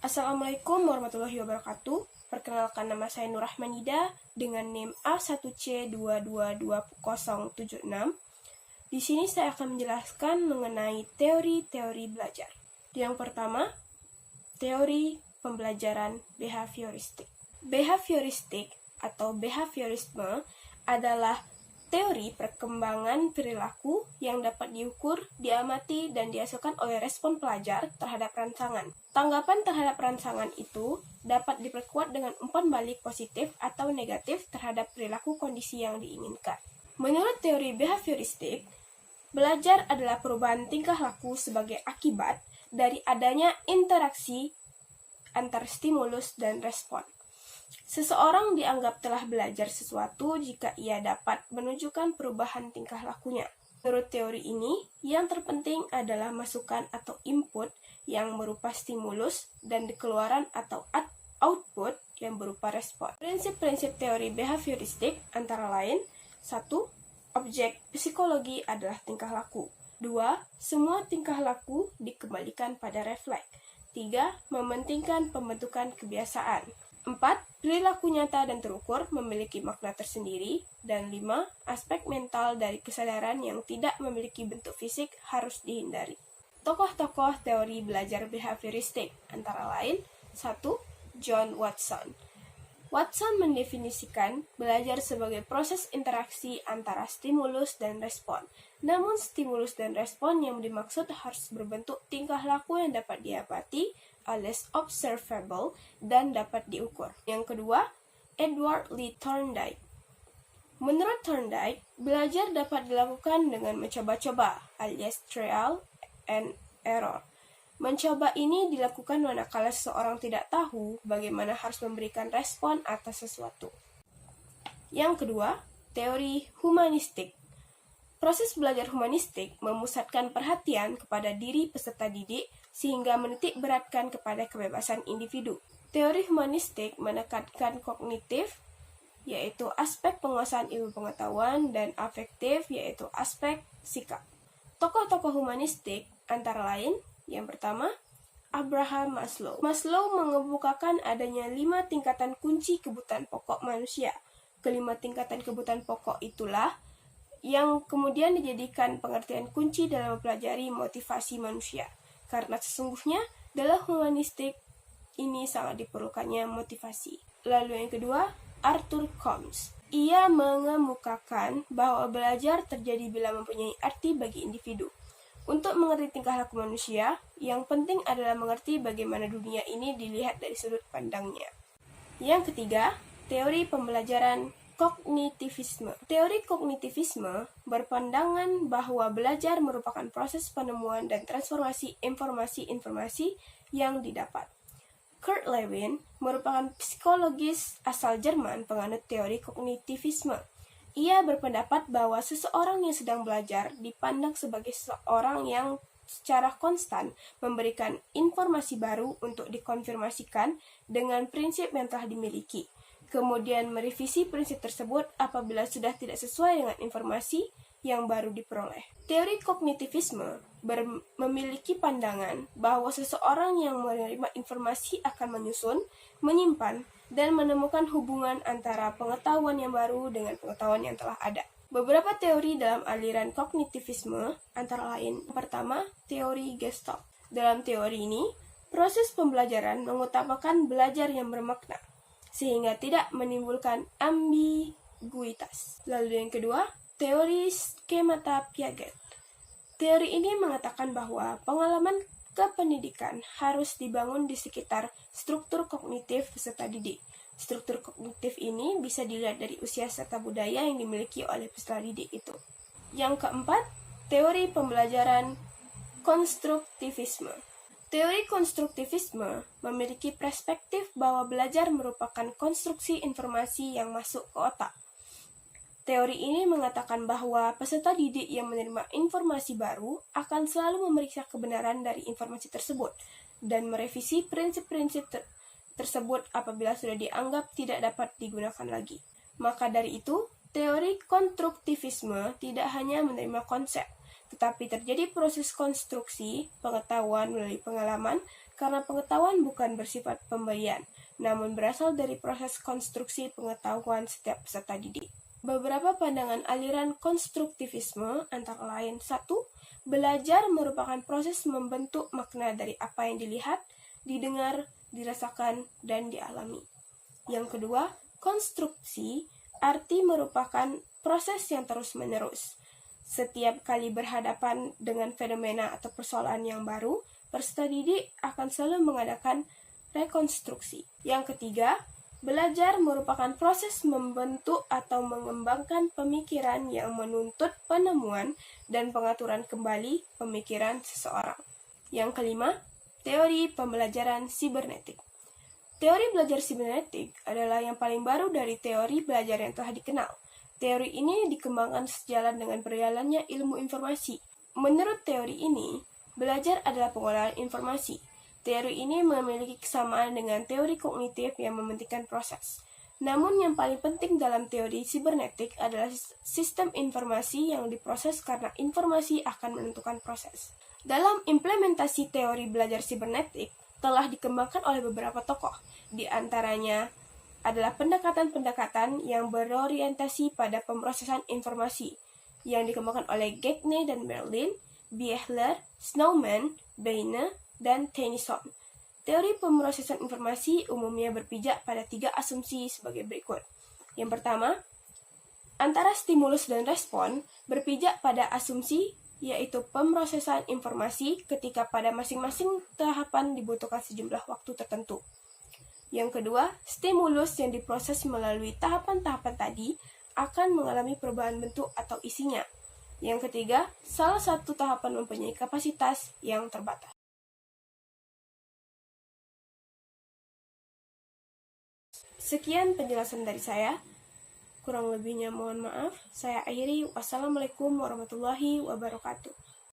Assalamualaikum warahmatullahi wabarakatuh. Perkenalkan, nama saya Nur Rahmanida dengan NIM A1C2222076. Di sini saya akan menjelaskan mengenai teori-teori belajar. Yang pertama, teori pembelajaran behavioristik. Behavioristik atau behaviorisme adalah teori perkembangan perilaku yang dapat diukur, diamati, dan dihasilkan oleh respon pelajar terhadap rangsangan. Tanggapan terhadap rangsangan itu dapat diperkuat dengan umpan balik positif atau negatif terhadap perilaku kondisi yang diinginkan. Menurut teori behavioristik, belajar adalah perubahan tingkah laku sebagai akibat dari adanya interaksi antar stimulus dan respon. Seseorang dianggap telah belajar sesuatu jika ia dapat menunjukkan perubahan tingkah lakunya. Menurut teori ini, yang terpenting adalah masukan atau input yang berupa stimulus dan keluaran atau output yang berupa respon. Prinsip-prinsip teori behavioristik antara lain: 1. Objek psikologi adalah tingkah laku. 2. Semua tingkah laku dikembalikan pada refleks. 3. Mementingkan pembentukan kebiasaan. 4. Perilaku nyata dan terukur memiliki makna tersendiri. Dan 5. Aspek mental dari kesadaran yang tidak memiliki bentuk fisik harus dihindari. Tokoh-tokoh teori belajar behavioristik antara lain: 1. John Watson. Watson mendefinisikan belajar sebagai proses interaksi antara stimulus dan respon. Namun stimulus dan respon yang dimaksud harus berbentuk tingkah laku yang dapat diamati alias observable dan dapat diukur. Yang kedua, Edward Lee Thorndike. Menurut Thorndike, belajar dapat dilakukan dengan mencoba-coba alias trial and error. Mencoba ini dilakukan manakala seseorang tidak tahu bagaimana harus memberikan respon atas sesuatu. Yang kedua, teori humanistik. Proses belajar humanistik memusatkan perhatian kepada diri peserta didik sehingga menitik beratkan kepada kebebasan individu. Teori humanistik menekankan kognitif, yaitu aspek penguasaan ilmu pengetahuan, dan afektif, yaitu aspek sikap. Tokoh-tokoh humanistik antara lain: yang pertama, Abraham Maslow. Maslow mengemukakan adanya 5 tingkatan kunci kebutuhan pokok manusia. Kelima tingkatan kebutuhan pokok itulah yang kemudian dijadikan pengertian kunci dalam mempelajari motivasi manusia. Karena sesungguhnya dalam humanistik ini sangat diperlukannya motivasi. Lalu yang kedua, Arthur Combs. Ia mengemukakan bahwa belajar terjadi bila mempunyai arti bagi individu. Untuk mengerti tingkah laku manusia, yang penting adalah mengerti bagaimana dunia ini dilihat dari sudut pandangnya. Yang ketiga, teori pembelajaran kognitivisme. Teori kognitivisme berpandangan bahwa belajar merupakan proses penemuan dan transformasi informasi-informasi yang didapat. Kurt Lewin merupakan psikologis asal Jerman penganut teori kognitivisme. Ia berpendapat bahwa seseorang yang sedang belajar dipandang sebagai seseorang yang secara konstan memberikan informasi baru untuk dikonfirmasikan dengan prinsip yang telah dimiliki, kemudian merevisi prinsip tersebut apabila sudah tidak sesuai dengan informasi yang baru diperoleh. Teori kognitivisme memiliki pandangan bahwa seseorang yang menerima informasi akan menyusun, menyimpan, dan menemukan hubungan antara pengetahuan yang baru dengan pengetahuan yang telah ada. Beberapa teori dalam aliran kognitivisme antara lain: pertama, teori Gestalt. Dalam teori ini, proses pembelajaran mengutamakan belajar yang bermakna, sehingga tidak menimbulkan ambiguitas. Lalu yang kedua, teori skemata Piaget. Teori ini mengatakan bahwa pengalaman kependidikan harus dibangun di sekitar struktur kognitif peserta didik. Struktur kognitif ini bisa dilihat dari usia serta budaya yang dimiliki oleh peserta didik itu. Yang keempat, teori pembelajaran konstruktivisme. Teori konstruktivisme memiliki perspektif bahwa belajar merupakan konstruksi informasi yang masuk ke otak. Teori ini mengatakan bahwa peserta didik yang menerima informasi baru akan selalu memeriksa kebenaran dari informasi tersebut dan merevisi prinsip-prinsip tersebut apabila sudah dianggap tidak dapat digunakan lagi. Maka dari itu, teori konstruktivisme tidak hanya menerima konsep, tetapi terjadi proses konstruksi pengetahuan melalui pengalaman, karena pengetahuan bukan bersifat pemberian, namun berasal dari proses konstruksi pengetahuan setiap peserta didik. Beberapa pandangan aliran konstruktivisme antara lain: 1. Belajar merupakan proses membentuk makna dari apa yang dilihat, didengar, dirasakan, dan dialami. Yang kedua, konstruksi arti merupakan proses yang terus-menerus. Setiap kali berhadapan dengan fenomena atau persoalan yang baru, peserta didik akan selalu mengadakan rekonstruksi. Yang ketiga, belajar merupakan proses membentuk atau mengembangkan pemikiran yang menuntut penemuan dan pengaturan kembali pemikiran seseorang. Yang kelima, teori pembelajaran sibernetik. Teori belajar sibernetik adalah yang paling baru dari teori belajar yang telah dikenal. Teori ini dikembangkan sejalan dengan berjalannya ilmu informasi. Menurut teori ini, belajar adalah pengolahan informasi. Teori ini memiliki kesamaan dengan teori kognitif yang mementingkan proses. Namun yang paling penting dalam teori sibernetik adalah sistem informasi yang diproses karena informasi akan menentukan proses. Dalam implementasi teori belajar sibernetik telah dikembangkan oleh beberapa tokoh, di antaranya adalah pendekatan-pendekatan yang berorientasi pada pemrosesan informasi yang dikembangkan oleh Gagne dan Merlin, Biehler, Snowman, Beine, dan Tennyson. Teori pemrosesan informasi umumnya berpijak pada 3 asumsi sebagai berikut. Yang pertama, antara stimulus dan respon berpijak pada asumsi yaitu pemrosesan informasi ketika pada masing-masing tahapan dibutuhkan sejumlah waktu tertentu. Yang kedua, stimulus yang diproses melalui tahapan-tahapan tadi akan mengalami perubahan bentuk atau isinya. Yang ketiga, salah satu tahapan mempunyai kapasitas yang terbatas. Sekian penjelasan dari saya. Kurang lebihnya mohon maaf. Saya akhiri. Wassalamualaikum warahmatullahi wabarakatuh.